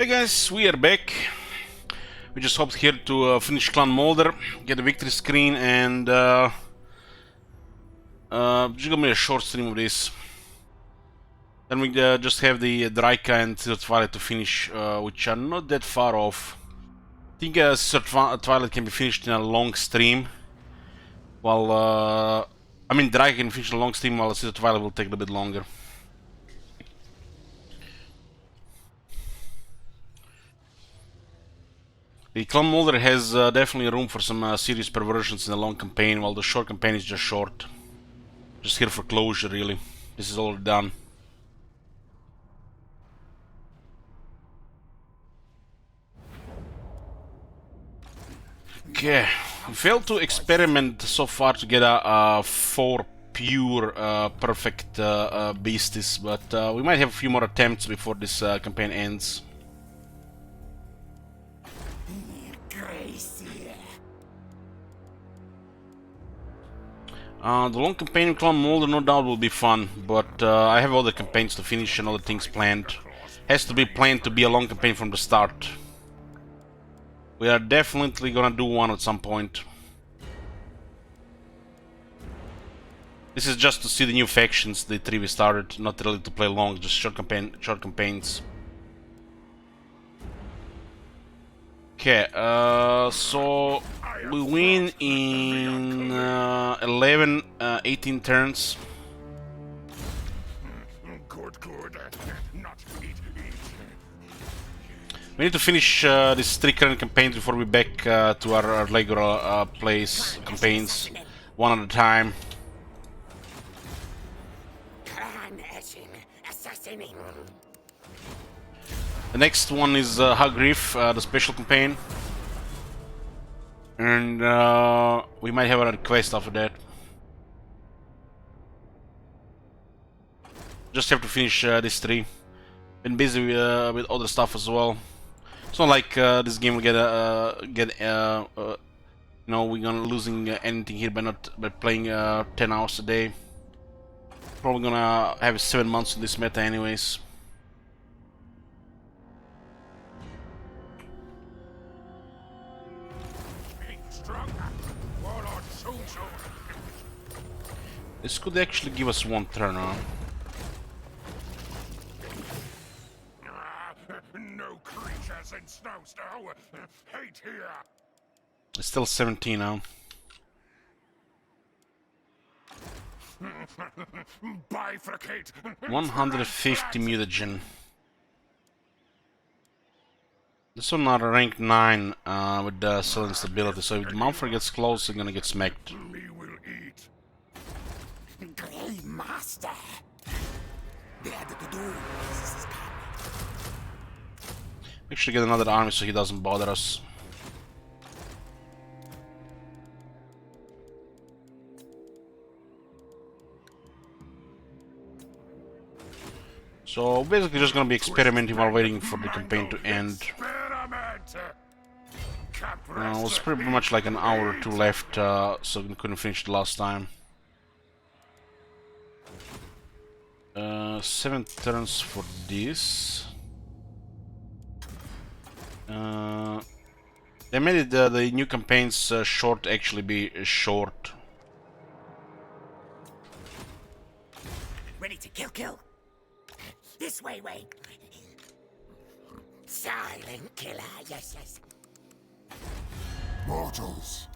Hey guys, we are back. We just hopped here to finish Clan Moulder, get a victory screen, and just gonna be a short stream of this. Then we just have the Draika and Sister Twilight to finish, which are not that far off. I think Sister Twilight can be finished in a long stream, while I mean Draika can finish in a long stream, while Sister Twilight will take a bit longer. The Clan Moulder has definitely room for some serious perversions in the long campaign, while the short campaign is just short. Just here for closure, really. This is already done. Okay, we failed to experiment so far to get a 4 pure perfect beasties, but we might have a few more attempts before this campaign ends. The long campaign in Clan Moulder no doubt will be fun, but I have other campaigns to finish and other things planned. Has to be planned to be a long campaign from the start. We are definitely gonna do one at some point. This is just to see the new factions, the 3 we started, not really to play long, just short campaigns. Okay, so we win in 11, 18 turns. We need to finish these 3 current campaigns before we back to our regular plays campaigns, one at a time. The next one is Hagriff, the special campaign. And we might have a quest after that. Just have to finish these 3. Been busy with other stuff as well. It's not like this game will get you know, we're gonna losing anything here by playing 10 hours a day. Probably gonna have 7 months in this meta anyways. This could actually give us 1 turn, huh? No creatures in Snowsnow. Hate here. It's still 17 now. Bifurcate. 150 mutagen. This one are rank 9 with the silent stability, so if the Moulder gets close, they're gonna get smacked. Me will eat. Grey Master. Make sure to get another army so he doesn't bother us. So basically just gonna be experimenting while waiting for the campaign to end. It was pretty much like an hour or 2 left, so we couldn't finish the last time. 7 turns for this. They made it the new campaigns short actually be short. Ready to kill. This way. Silent killer, yes. Mortals.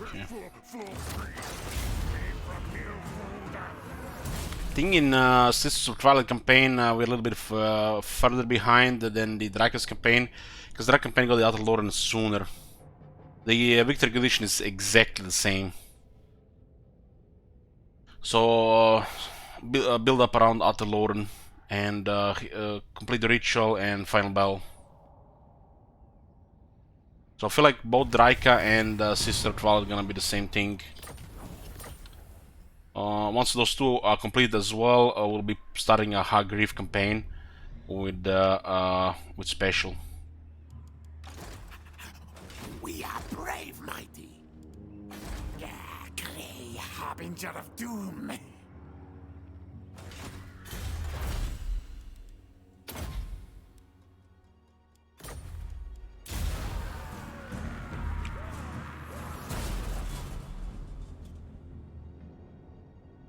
Okay. Full free. From here, Moulder. I think in Sisters of Twilight campaign we're a little bit further behind than the Draca's campaign, because Draca's campaign got the Outer Lauren sooner. The Victory Condition is exactly the same. So build up around Outer Lauren and complete the ritual and final bell. So I feel like both Draika and Sister Twilight are gonna be the same thing. Once those 2 are complete as well, we'll be starting a Hagriff campaign with special. We are brave, mighty. Grey harbinger of doom.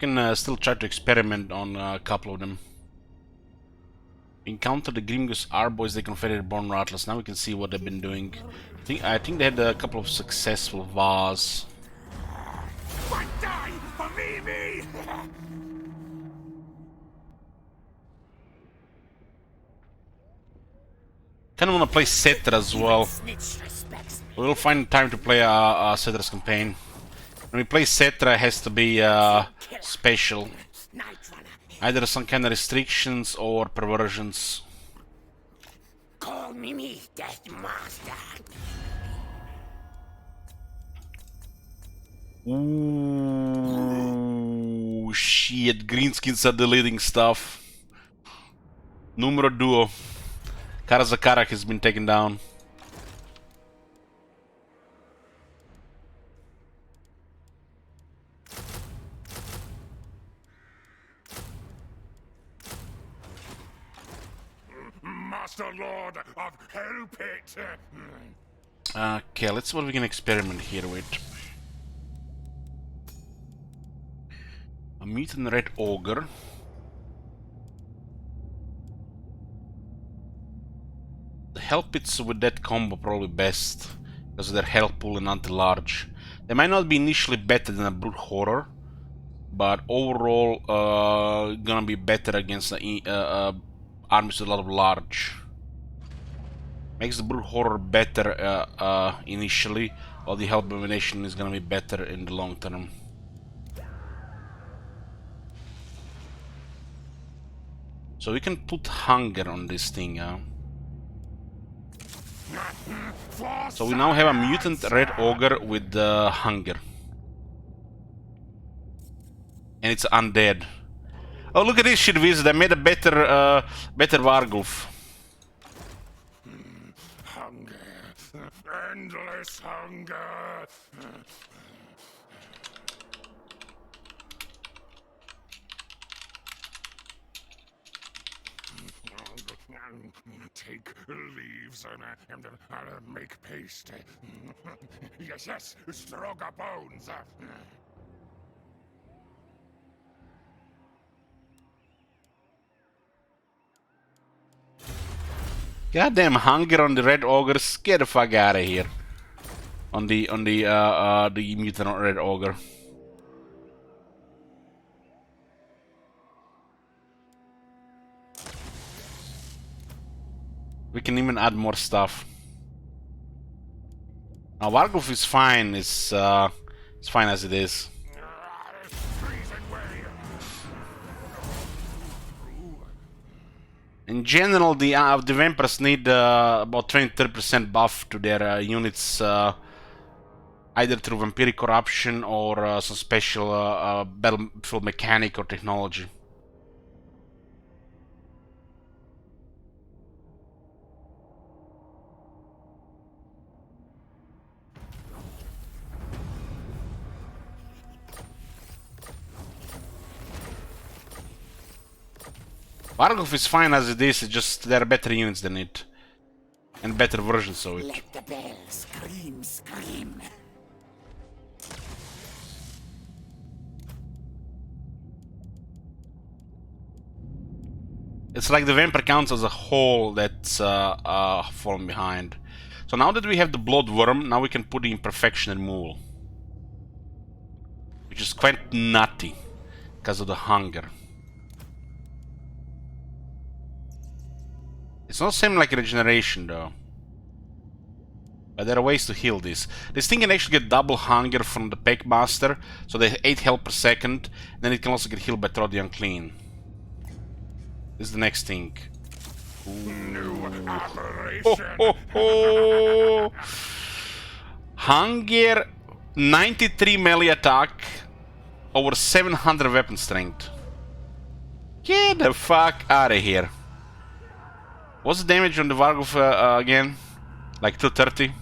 can still try to experiment on a couple of them. Encounter the Grimgus Arboys, they confederate Born Rattlers. Now we can see what they've been doing. I think they had a couple of successful Vars. One die for me! Kinda wanna play Setter as well. Snitch respects me. We'll find time to play Setter's campaign. When we play Setra, it has to be special. Night Runner. Either some kind of restrictions or perversions. Call me Death Master. Ooh, shit. Greenskins are deleting stuff. Numero duo. Karazakara has been taken down. Master Lord of Hell Pit. Okay, let's see what we can experiment here with. A mutant red ogre. The hell pits with that combo probably best because of their health pool and anti-large. They might not be initially better than a brute horror, but overall gonna be better against the armies with a lot of large. Makes the brute horror better initially, while the hell abomination is gonna be better in the long term. So we can put hunger on this thing. So we now have a mutant red ogre with hunger, and it's undead. Oh, look at this shit, Wizard! I made a better Vargulf. Hunger. Endless hunger. Take leaves and make paste. Yes, stronger bones. Goddamn hunger on the red ogres! Get the fuck out of here! On the mutant red ogre. We can even add more stuff. Now Vargulf is fine. It's fine as it is. In general, the vampires need about 20-30% buff to their units, either through vampiric corruption or some special battlefield mechanic or technology. Vargulf is fine as it is, it's just there are better units than it. And better versions of it. Let the bell scream, scream. It's like the vampire counts as a whole that's fallen behind. So now that we have the bloodworm, now we can put the imperfection removal. Which is quite nutty because of the hunger. It's not same like regeneration though. But there are ways to heal this. This thing can actually get double hunger from the Packmaster, so they 8 health per second, and then it can also get healed by Trod the Unclean. This is the next thing. New aberration. Ho, ho, ho. Hunger, 93 melee attack, over 700 weapon strength. Get the fuck out of here. What's the damage on the Vargulf again? Like 230?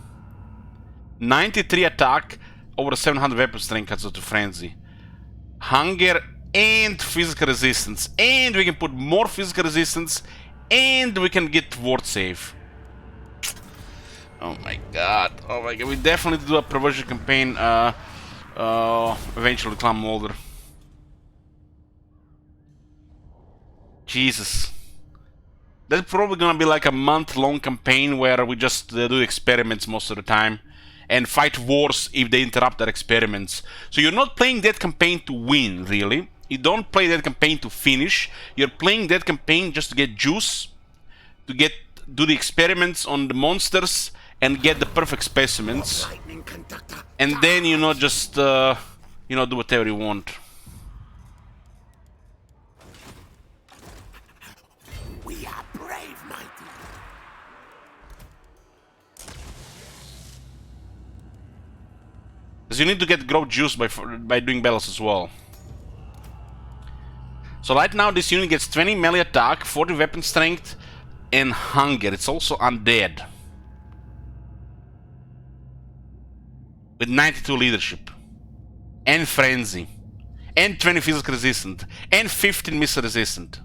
93 attack, over 700 weapon strength cuts to frenzy. Hunger and physical resistance. And we can put more physical resistance. And we can get ward save. Oh my god. Oh my god. We definitely do a perversion campaign eventually to climb Moulder. Jesus. That's probably gonna be like a month-long campaign where we just do experiments most of the time and fight wars if they interrupt their experiments. So you're not playing that campaign to win, really. You don't play that campaign to finish. You're playing that campaign just to get juice, to do the experiments on the monsters and get the perfect specimens. Lightning conductor. And then, just, do whatever you want. We are brave, mighty. Because you need to get growth juice by doing battles as well. So right now this unit gets 20 melee attack, 40 weapon strength, and hunger. It's also undead. With 92 leadership. And frenzy. And 20 physical resistant. And 15 missile resistant.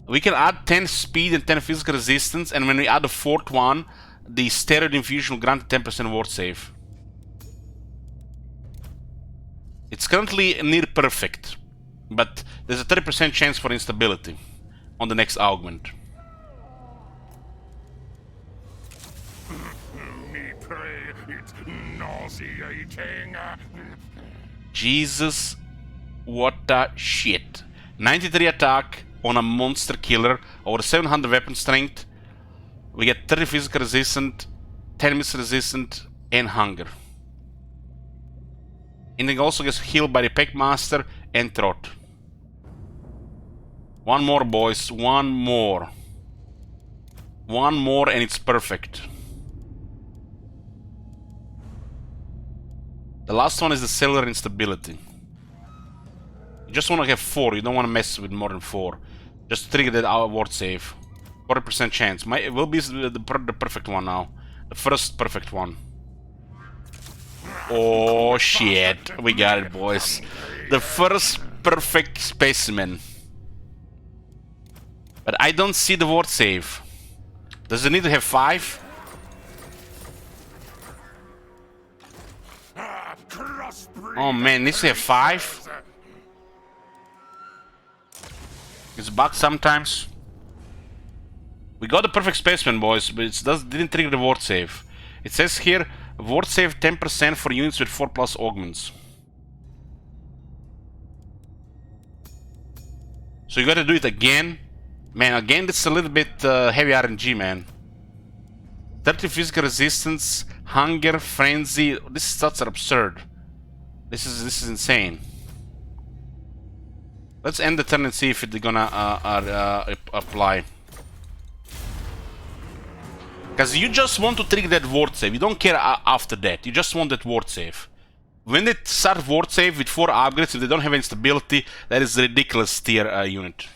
We can add 10 speed and 10 physical resistance, and when we add the fourth one, the steroid infusion will grant 10% ward save. It's currently near perfect, but there's a 30% chance for instability on the next augment. Me pray, it's nauseating. Jesus, what the shit. 93 attack on a monster killer, over 700 weapon strength. We get 30 physical resistant, 10 missile resistant, and hunger. And it also gets healed by the Packmaster and Trot. One more, boys, one more. One more and it's perfect. The last one is the cellular instability. You just want to have 4, you don't want to mess with more than 4. Just trigger that ward save. 40% chance. It will be the perfect one now. The first perfect one. Oh shit. We got it, boys. The first perfect specimen. But I don't see the ward save. Does it need to have 5? Oh man, it needs to have 5? It's bugged sometimes. We got the perfect specimen, boys, but it didn't trigger the ward save. It says here, ward save 10% for units with 4+ augments. So you gotta do it again. Man, again, it's a little bit heavy RNG, man. 30 physical resistance, hunger, frenzy. These stats are absurd. This is insane. Let's end the turn and see if it's gonna apply. Because you just want to trigger that ward save. You don't care after that. You just want that ward save. When they start ward save with 4 upgrades, if they don't have any stability, that is a ridiculous tier unit.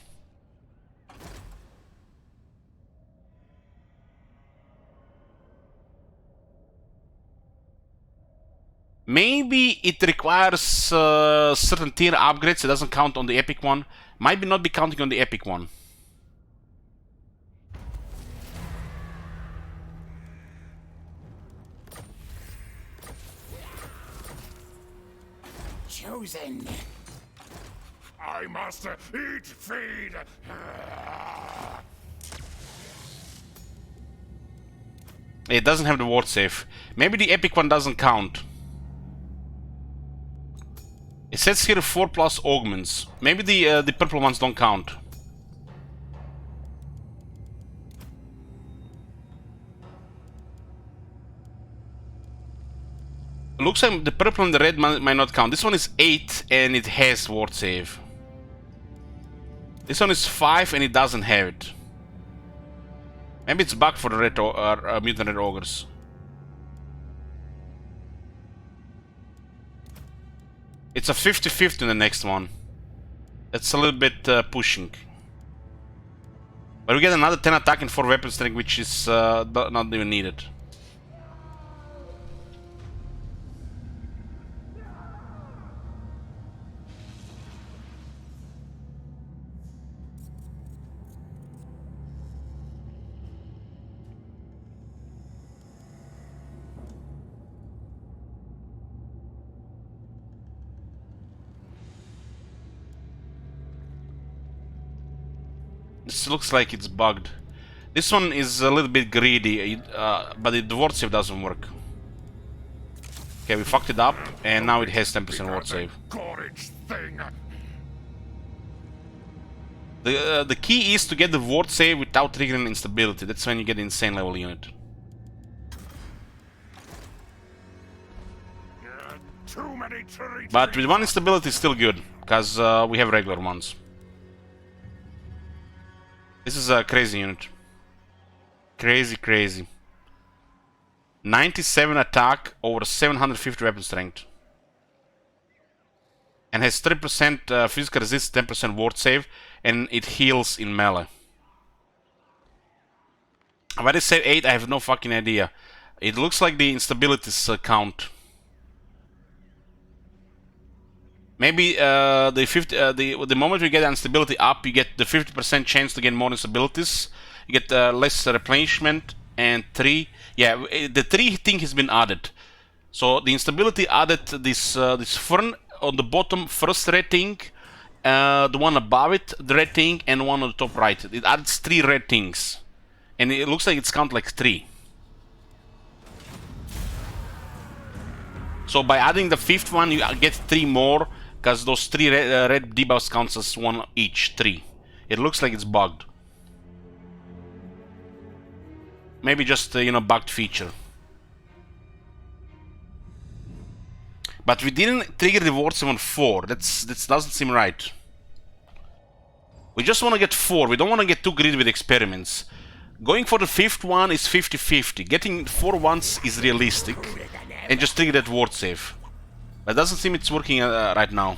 Maybe it requires certain tier upgrades. It doesn't count on the epic one. Might not be counting on the epic one. Chosen. I must eat, feed. It doesn't have the ward save. Maybe the epic one doesn't count. It says here 4+ augments. Maybe the purple ones don't count. Looks like the purple and the red might not count. This one is 8 and it has ward save. This one is 5 and it doesn't have it. Maybe it's bugged for the red mutant red ogres. It's a 50-50 in the next one. That's a little bit pushing. But we get another 10 attack and 4 weapon strength, which is not even needed. This looks like it's bugged. This one is a little bit greedy, but the ward save doesn't work. Okay, we fucked it up, and now it has 10% ward save. Gorage thing. The key is to get the ward save without triggering instability. That's when you get the insane level unit. Too many trees. But with one instability, it's still good, because we have regular ones. This is a crazy unit. Crazy. 97 attack over 750 weapon strength. And has 3% physical resist, 10% ward save, and it heals in melee. Why they say 8, I have no fucking idea. It looks like the instabilities count. Maybe the moment we get instability up, you get the 50% chance to get more instabilities. You get less replenishment, and 3. Yeah, the 3 thing has been added. So the instability added this this fern on the bottom first red thing, the one above it the red thing, and one on the top right. It adds 3 red things, and it looks like it's count like 3. So by adding the 5th one, you get 3 more, because those 3 red debuffs counts as 1 each, 3. It looks like it's bugged. Maybe just you know, bugged feature. But we didn't trigger the ward save on 4. That doesn't seem right. We just want to get 4. We don't want to get too greedy with experiments. Going for the 5th one is 50-50. Getting 4 once is realistic. And just trigger that ward save. But it doesn't seem it's working right now.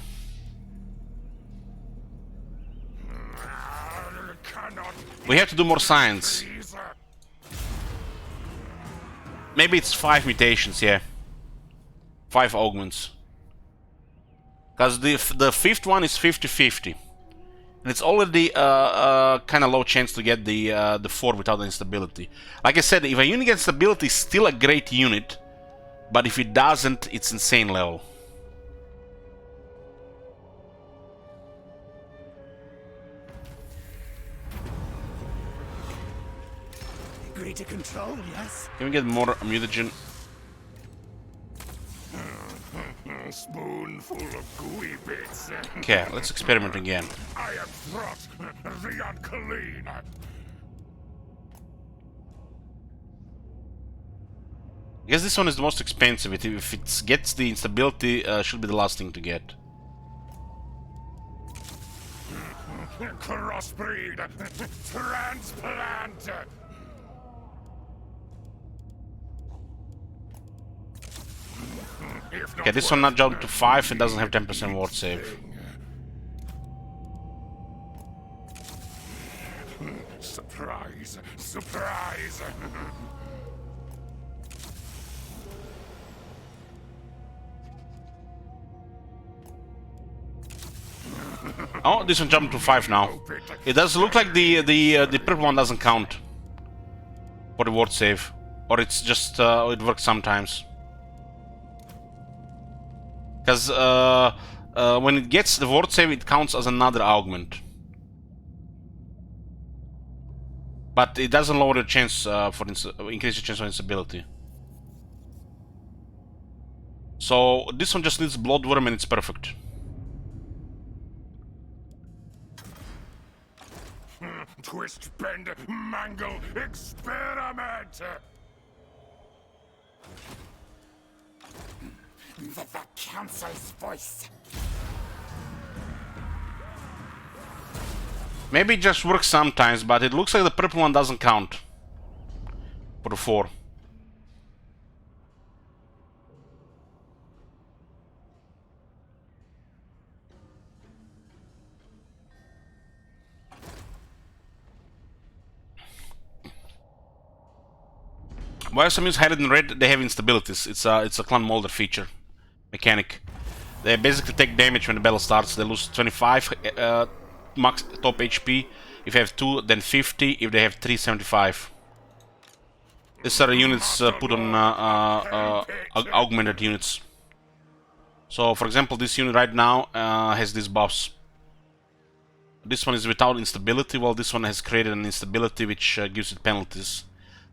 We have to do more science. Maybe it's 5 mutations, yeah. 5 augments. Because the 5th one is 50-50. And it's already kind of low chance to get the 4 without the instability. Like I said, if a unit gets stability, it's still a great unit. But if it doesn't, it's insane level. Greater control, yes? Can we get more mutagen? Spoonful of gooey bits. Okay, let's experiment again. I am Throt, the unclean. I guess this one is the most expensive. If it gets the instability, should be the last thing to get. Crossbreed. Transplant. Okay, this one not jumped to 5 and doesn't have 10% ward save. Surprise! Surprise! Oh, this one jumped to 5 now. It does look like the purple one doesn't count for the ward save, or it's just it works sometimes. Because when it gets the ward save, it counts as another augment. But it doesn't lower the chance increase the chance of instability. So this one just needs Bloodworm and it's perfect. Twist, bend, mangle, experiment! The council's voice. Maybe it just works sometimes, but it looks like the purple one doesn't count for the 4. While some use highlighted in red, they have instabilities. It's a clan Moulder feature mechanic. They basically take damage when the battle starts. They lose 25 max top HP. If they have 2, then 50. If they have 3, 75. These are units put on augmented units. So, for example, this unit right now has these buffs. This one is without instability, while this one has created an instability which gives it penalties.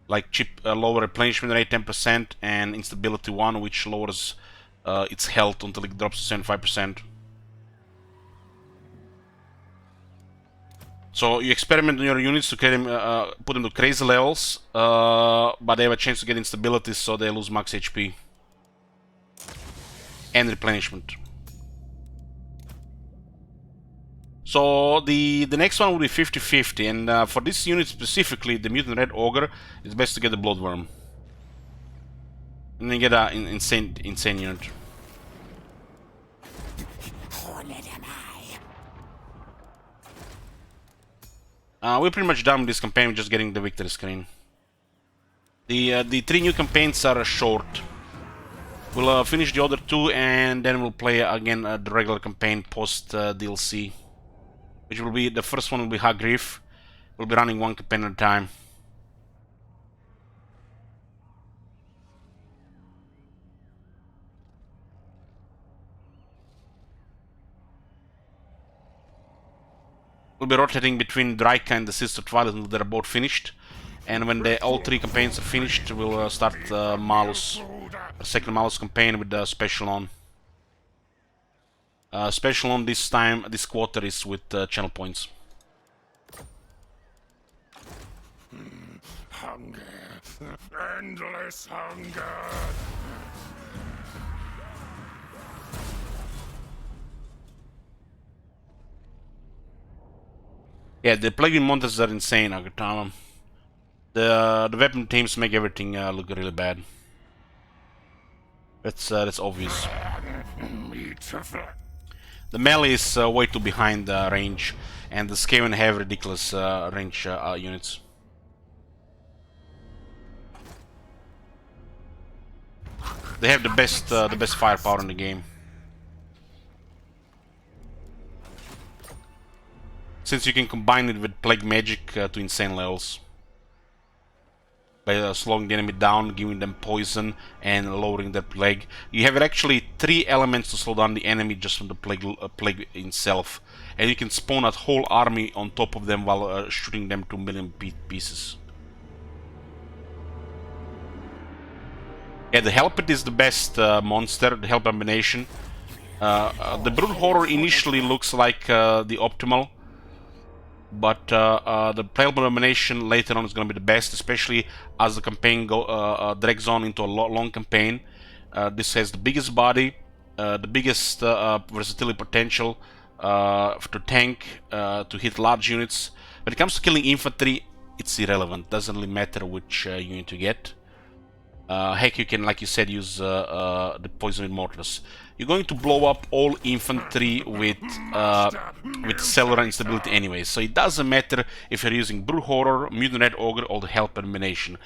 Like chip lower replenishment rate 10% and instability 1, which lowers its health until it drops to 75%. So you experiment on your units to create them, put them to crazy levels, but they have a chance to get instability, so they lose max HP and replenishment. So the next one will be 50-50, and for this unit specifically, the Mutant Red Ogre, it's best to get the Bloodworm. And then get an insane unit. Hornet am I. We're pretty much done with this campaign, we're just getting the victory screen. The 3 new campaigns are short. We'll finish the other 2 and then we'll play again the regular campaign post DLC. Which will be, the first one will be Hag Reef. We'll be running 1 campaign at a time. We'll be rotating between Draika and the Sister Twilight until they're both finished. And when all 3 campaigns are finished, we'll start Malus, the second Malus campaign with the special on. Special on this time, this quarter is with channel points. Hunger. Endless hunger. Yeah, the plugin monsters are insane, Agatama. The weapon teams make everything look really bad. That's obvious. The melee is way too behind range, and the Skaven have ridiculous range units. They have the best firepower in the game. Since you can combine it with plague magic to insane levels. By slowing the enemy down, giving them poison, and lowering their plague. You have actually 3 elements to slow down the enemy just from the plague itself. And you can spawn a whole army on top of them while shooting them to a million pieces. Yeah, the Helpet is the best monster, the Help Abomination. The Brood Horror initially looks like the optimal. But the Help Abomination later on is going to be the best, especially as the campaign drags on into a long campaign. This has the biggest body, the biggest versatility potential to tank, to hit large units. When it comes to killing infantry, it's irrelevant. Doesn't really matter which unit you get. Heck, you can, like you said, use the poison with mortars. You're going to blow up all infantry with cellular instability anyway, so it doesn't matter if you're using Brood Horror, Mutant Red Ogre, or the Help Abomination.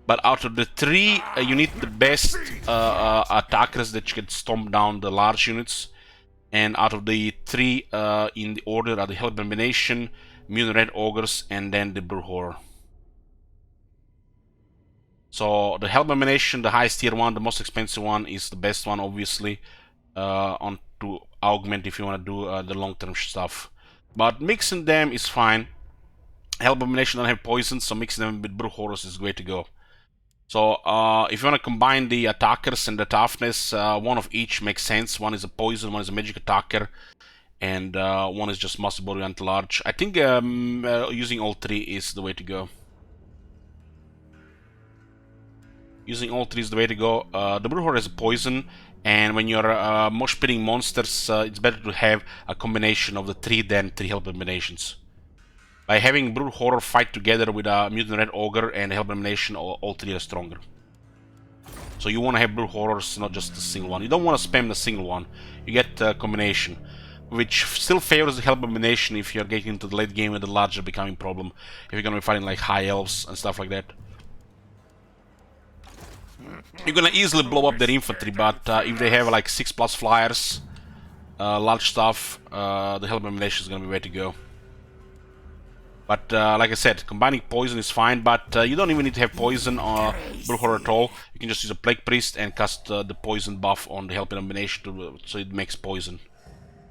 But out of the 3, you need the best attackers that can stomp down the large units. And out of the 3 in the order are the Help Abomination, Mutant Red Ogres, and then the Brood Horror. So the Help Abomination, the highest tier one, the most expensive one, is the best one, obviously. On to augment if you want to do the long-term stuff. But mixing them is fine. Help Abomination don't have poison, so mixing them with Brood Horrors is the way to go. So if you want to combine the attackers and the toughness, one of each makes sense. One is a poison, one is a magic attacker, and one is just muscle body and large. I think using all 3 is the way to go. Using all 3 is the way to go. The Brood Horror has a poison, and when you're mosh pitting monsters, it's better to have a combination of the 3 than 3 Help Abominations. By having Brood Horror fight together with a Mutant Red Ogre and Help Abomination, all 3 are stronger. So you want to have Brood Horrors, not just a single one. You don't want to spam the single one. You get a combination, which still favors the Help Abomination if you're getting into the late game with the larger becoming problem. If you're going to be fighting like High Elves and stuff like that. You're gonna easily blow up their infantry, but if they have like 6+ flyers, large stuff, the Help Abomination is gonna be the way to go. But like I said, combining poison is fine, but you don't even need to have poison or Brood Horror at all. You can just use a Plague Priest and cast the poison buff on the Help Abomination so it makes poison.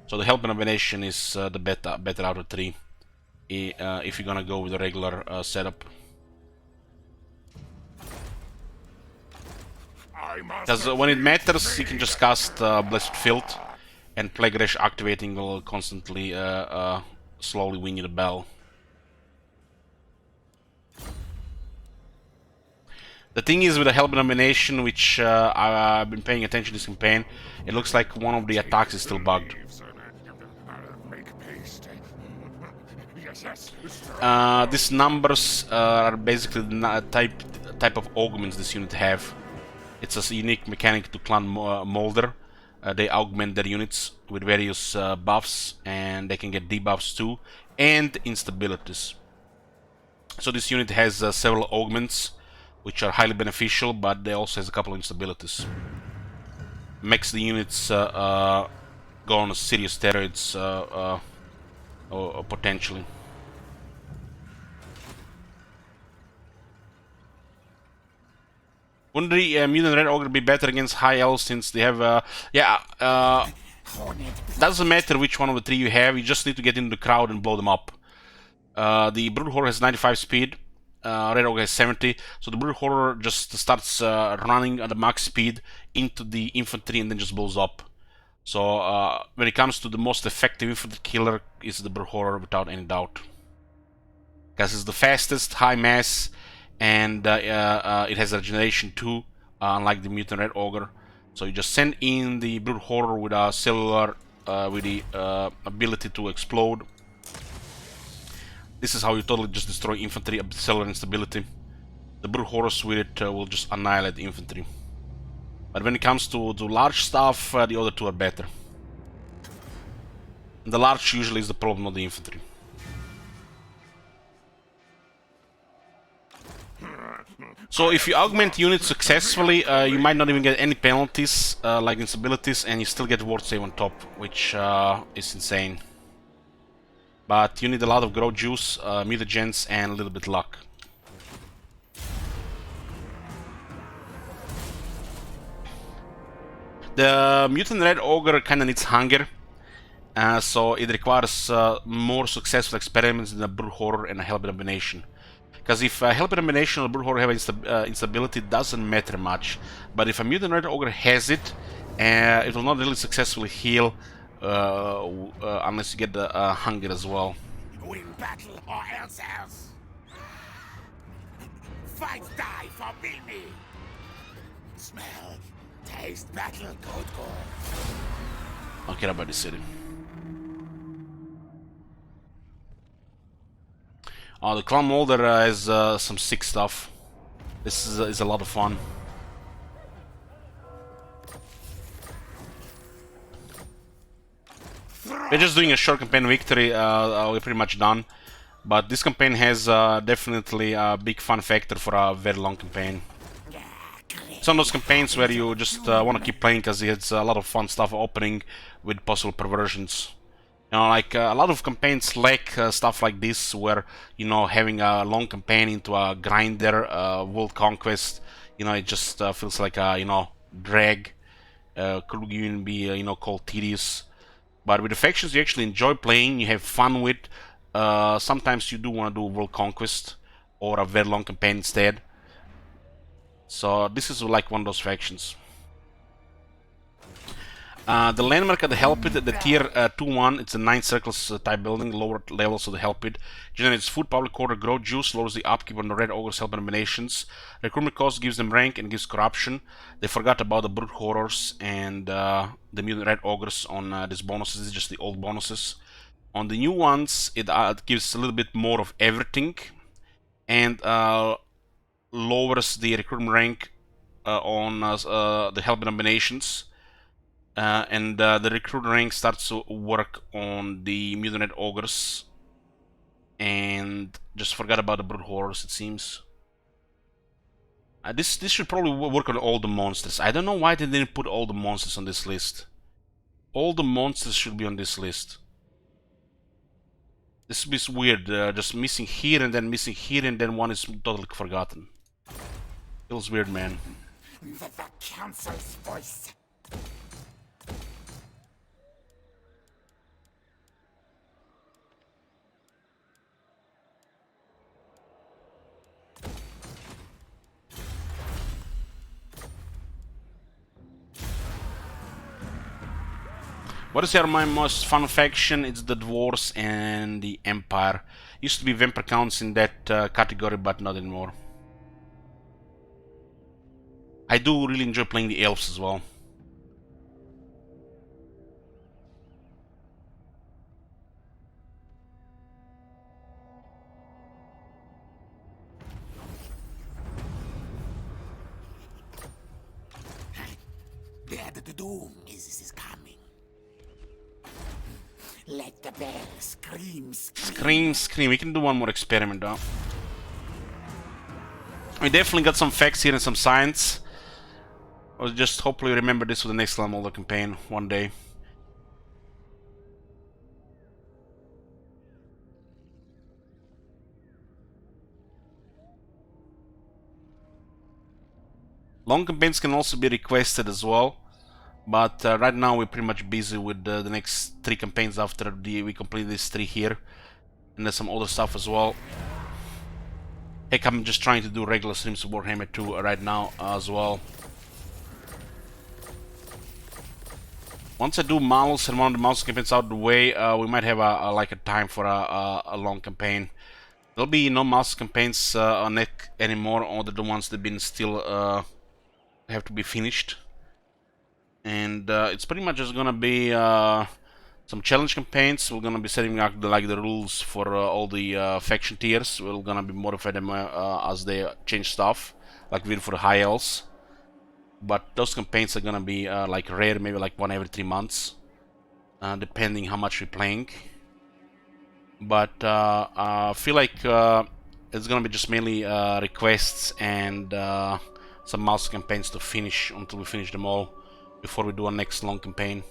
So the Help Abomination is the better out of 3. if you're gonna go with a regular setup. Because when it matters, you can just cast Blessed Filth, and Plague Rash activating will constantly slowly win you the battle. The thing is with the Hellbent Domination, which I've been paying attention to this campaign, it looks like one of the attacks is still bugged. These numbers are basically the type of augments this unit have. It's a unique mechanic to clan Moulder. They augment their units with various buffs, and they can get debuffs too, and instabilities. So this unit has several augments, which are highly beneficial, but they also has a couple of instabilities. Makes the units go on serious steroids or potentially. Wouldn't the Mutant Red Ogre be better against High Elves, since they have doesn't matter which one of the three you have, you just need to get into the crowd and blow them up. The Brood Horror has 95 speed, Red Ogre has 70, so the Brood Horror just starts running at the max speed into the infantry and then just blows up. So when it comes to the most effective infantry killer, is the Brood Horror without any doubt. Because it's the fastest, high mass, and it has regeneration too, unlike the Mutant Red Ogre. So you just send in the Brood Horror with a cellular, with the ability to explode. This is how you totally just destroy infantry, cellular instability. The Brood Horrors with it will just annihilate the infantry. But when it comes to large stuff, the other two are better. And the large usually is the problem, not the infantry. So if you augment units successfully, you might not even get any penalties, like instabilities, and you still get ward save on top, which is insane. But you need a lot of growth juice, mutagens, and a little bit luck. The Mutant Red Ogre kinda needs hunger, so it requires more successful experiments than a Brood Horror and a Hellbent Domination. Because if Hellbent Domination or Brood Horror have instability, it doesn't matter much. But if a Mutant Red Ogre has it, it will not really successfully heal unless you get the hunger as well. Win battle or else. Fight, die for me. Smell, taste battle, good. I'll care about this city. Oh, the Clan Moulder has some sick stuff. This is a lot of fun. We're just doing a short campaign victory, we're pretty much done. But this campaign has definitely a big fun factor for a very long campaign. Some of those campaigns where you just want to keep playing because it's a lot of fun stuff opening with possible perversions. You know, like a lot of campaigns lack stuff like this, where, you know, having a long campaign into a grinder, world conquest, you know, it just feels like a, you know, drag. Could even be, you know, called tedious. But with the factions you actually enjoy playing, you have fun with, sometimes you do want to do world conquest or a very long campaign instead. So this is like one of those factions. The landmark at the Hell Pit, the tier 2-1, it's a 9 circles type building, lower levels of the Hell Pit. Generates food, public order, growth juice, lowers the upkeep on the Red Ogre's Hellbent Dominations. Recruitment cost gives them rank and gives corruption. They forgot about the Brood Horrors and the Mutant Red Ogres on these bonuses. This is just the old bonuses. On the new ones, it gives a little bit more of everything, and lowers the recruitment rank on the Hellbent Dominations. And the recruit rank starts to work on the Mutant Red Ogres, and just forgot about the Brood Horrors, it seems. This should probably work on all the monsters. I don't know why they didn't put all the monsters on this list. All the monsters should be on this list. This is weird, just missing here and then missing here and then one is totally forgotten. Feels weird, man. The council's voice. What is my most fun faction? It's the Dwarves and the Empire. Used to be vampire counts in that category, but not anymore. I do really enjoy playing the Elves as well. The doom is coming. Let the bear scream. Scream. We can do one more experiment though. We definitely got some facts here and some science. I'll just hopefully remember this for the next Moulder campaign one day. Long campaigns can also be requested as well, but right now we're pretty much busy with the next 3 campaigns after we complete these 3 here, and there's some other stuff as well. Heck, I'm just trying to do regular streams of Warhammer 2 right now as well. Once I do Mouse and one of the Mouse campaigns out of the way, we might have like a time for a long campaign. There'll be no Mouse campaigns on it anymore, other than the ones that've been still have to be finished. And it's pretty much just gonna be some challenge campaigns. We're gonna be setting up the rules for all the faction tiers. We're gonna be modify them as they change stuff, like we did for the high elves. But those campaigns are gonna be like rare, maybe like one every 3 months, depending how much we're playing. But I feel like it's gonna be just mainly requests and some mouse campaigns to finish until we finish them all before we do our next long campaign.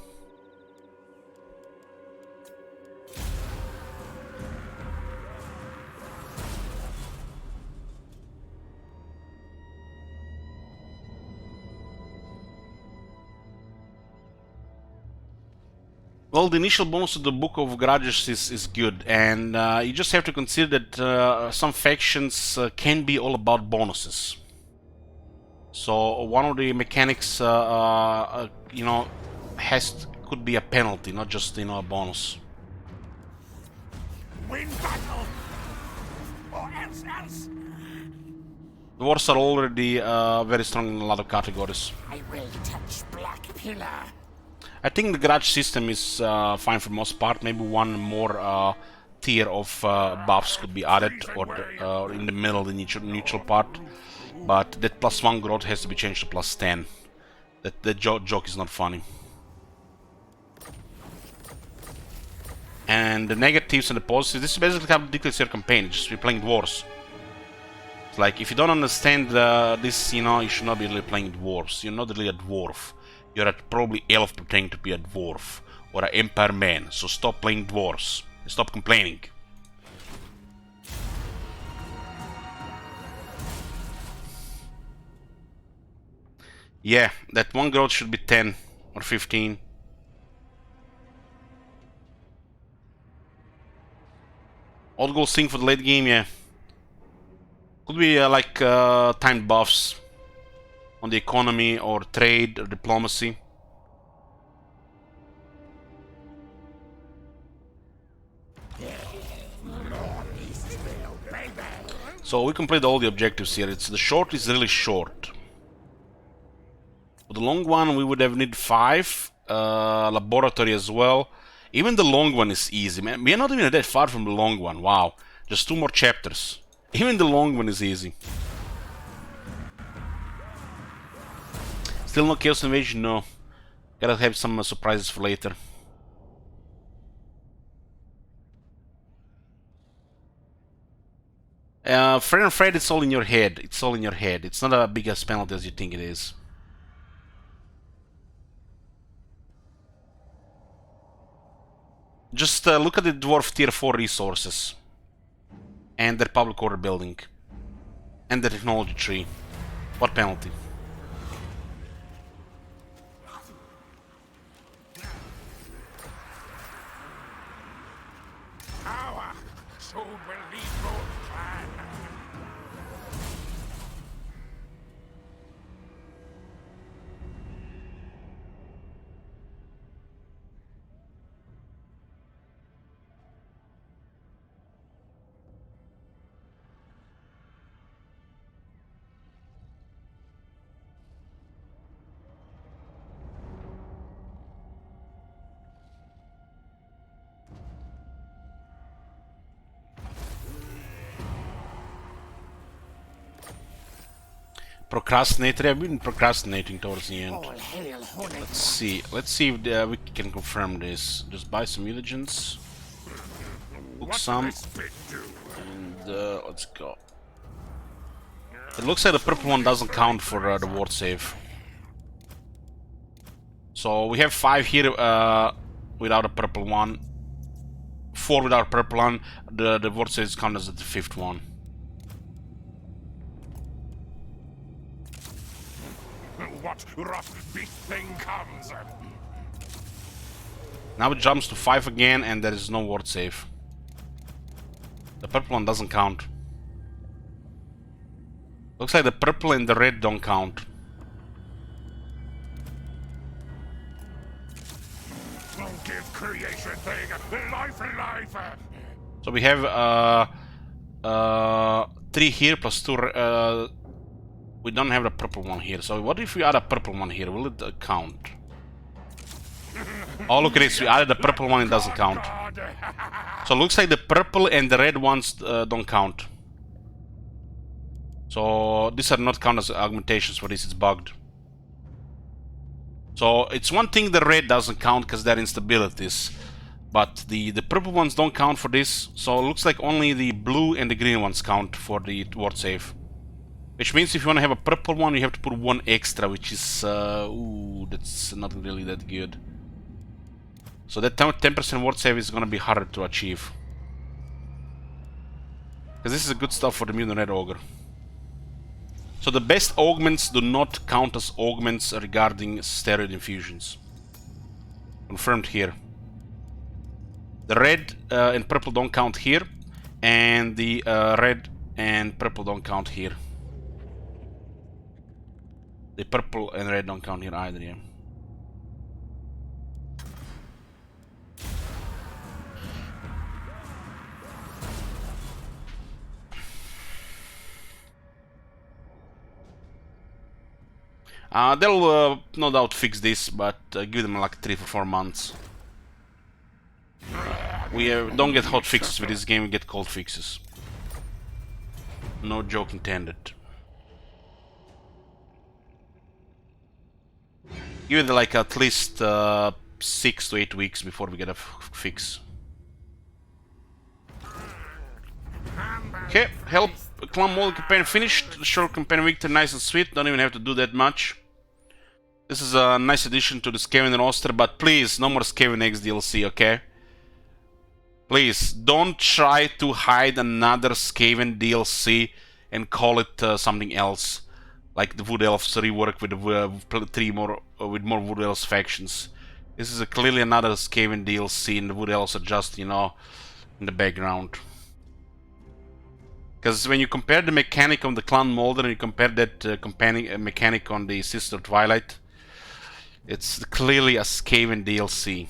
Well, the initial bonus of the Book of Grudges is good, and you just have to consider that some factions can be all about bonuses. So one of the mechanics, you know, could be a penalty, not just, you know, a bonus. Win battle, or else. Dwarves are already very strong in a lot of categories. I will touch Black Pillar. I think the grudge system is fine for the most part. Maybe one more tier of buffs could be added, or in the middle, the neutral part. But that +1 growth has to be changed to +10. That joke is not funny. And the negatives and the positives, this is basically how ridiculous your campaign. Just you're playing dwarves. It's like, if you don't understand this, you know, you should not be really playing dwarves. You're not really a dwarf. You're probably elf pretending to be a dwarf or an empire man. So stop playing dwarves. Stop complaining. Yeah, that one growth should be 10 or 15. Old goal thing for the late game, yeah. Could be like timed buffs on the economy or trade or diplomacy. So we complete all the objectives here. The short is really short. For the long one, we would have need 5 laboratory as well. Even the long one is easy, man. We are not even that far from the long one. Wow, just 2 more chapters. Even the long one is easy. Still no Chaos Invasion? No. Gotta have some surprises for later. Fred and Fred, it's all in your head. It's all in your head. It's not a big penalty as you think it is. Just look at the Dwarf Tier 4 resources. And their public order building. And the technology tree. What penalty? Power soon will lead your clan. Procrastinator. I've been procrastinating towards the end. All hail Honig. Let's see if we can confirm this. Just buy some mutagens. Book What some. does this bit do? And let's go. It looks like the purple one doesn't count for the ward save. So we have 5 here without a purple one. 4 without a purple one. The ward save is counted as the 5th one. What rough beast thing comes? Now it jumps to 5 again and there is no ward save. The purple one doesn't count. Looks like the purple and the red don't count. Don't give creation thing life. So we have 3 here plus 2. We don't have the purple one here. So what if we add a purple one here? Will it count? Oh, look at this. We added the purple one, it doesn't count. So it looks like the purple and the red ones don't count. So these are not counted as augmentations for this, it's bugged. So it's one thing the red doesn't count because they're instabilities. But the purple ones don't count for this. So it looks like only the blue and the green ones count for the ward save. Which means if you want to have a purple one, you have to put 1 extra, which is... ooh, that's not really that good. So that 10% ward save is going to be harder to achieve. Because this is good stuff for the mutant red ogre. So the best augments do not count as augments regarding steroid infusions. Confirmed here. The red and purple don't count here. And the red and purple don't count here. The purple and red don't count here either, yeah. They'll no doubt fix this, but give them like 3 or 4 months. We don't get hot fixes with this game, we get cold fixes. No joke intended. Give it like at least 6 to 8 weeks before we get a fix. Okay, help Clan Moulder campaign finished. The short campaign victory, nice and sweet. Don't even have to do that much. This is a nice addition to the Skaven roster, but please, no more Skaven X DLC, okay? Please, don't try to hide another Skaven DLC and call it something else. Like the Wood Elves rework with more Wood Elves factions. This is clearly another Skaven DLC, and the Wood Elves are just, you know, in the background. Because when you compare the mechanic on the Clan Moulder and you compare that mechanic on the Sister Twilight, it's clearly a Skaven DLC.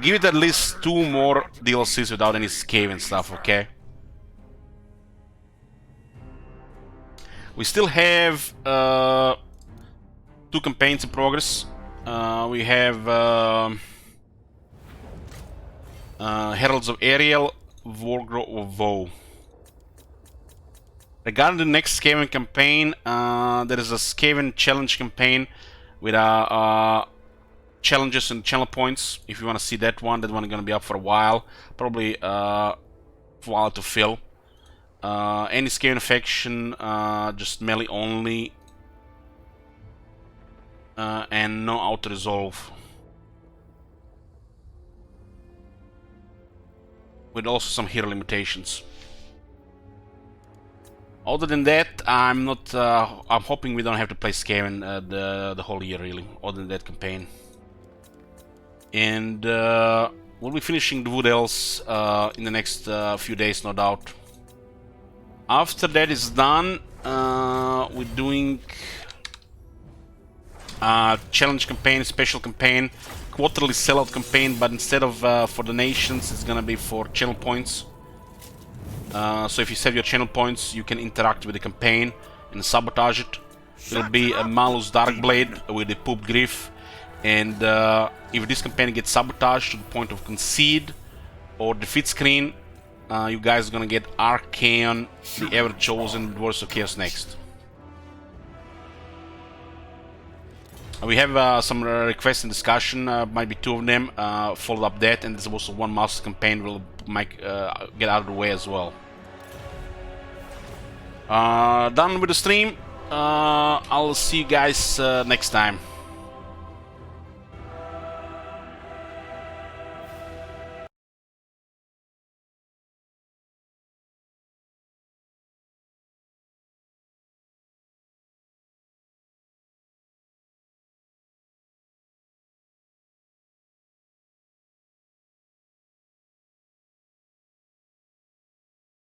Give it at least 2 more DLCs without any Skaven stuff, okay? We still have 2 campaigns in progress. We have Heralds of Ariel, Wargrove of Voe. Regarding the next Skaven campaign, there is a Skaven challenge campaign with challenges and channel points. If you want to see that one is going to be up for a while. Probably for a while to fill. Any Skaven faction, just melee only. And no auto-resolve. With also some hero limitations. Other than that, I'm hoping we don't have to play Skaven the whole year, really, other than that campaign. And we'll be finishing the Wood Elves in the next few days, no doubt. After that is done, we're doing a challenge campaign, special campaign, quarterly sellout campaign, but instead of for donations, it's gonna be for channel points. So if you save your channel points, you can interact with the campaign and sabotage it. It'll be a Malus Darkblade with the Poop Griff, and if this campaign gets sabotaged to the point of concede or defeat screen, you guys are gonna get Archaon, the Ever Chosen, Voice of Chaos next. We have some requests in discussion, might be 2 of them. Followed up that, and there's also 1 master campaign will make get out of the way as well. Done with the stream. I'll see you guys next time.